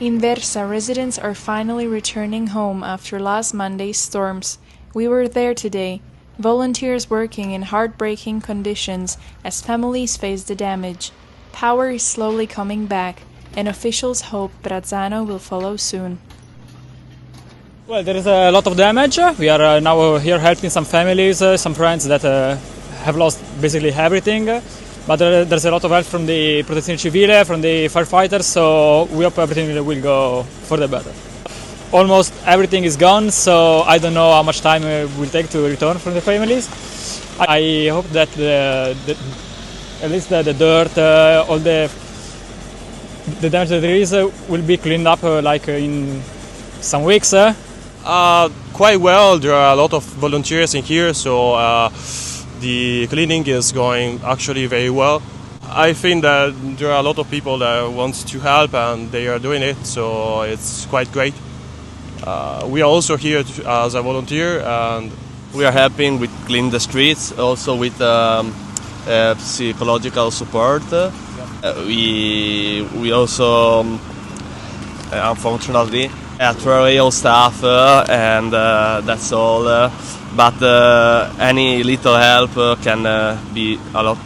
In Versa, residents are finally returning home after last Monday's storms. We were there today, volunteers working in heartbreaking conditions as families face the damage. Power is slowly coming back, and officials hope Brazzano will follow soon. Well, there is a lot of damage. We are now here helping some families, some friends that have lost basically everything. But there's a lot of help from the Protezione Civile, from the firefighters, so we hope everything will go for the better. Almost everything is gone, so I don't know how much time it will take to return from the families. I hope that at least the dirt, all the damage that there is will be cleaned up like in some weeks. Quite well. There are a lot of volunteers in here, so the cleaning is going actually very well. I think that there are a lot of people that want to help and they are doing it, so it's quite great. We are also here as a volunteer and we are helping with clean the streets, also with psychological support. We also, unfortunately, actuarial staff and that's all. But any little help can be a lot.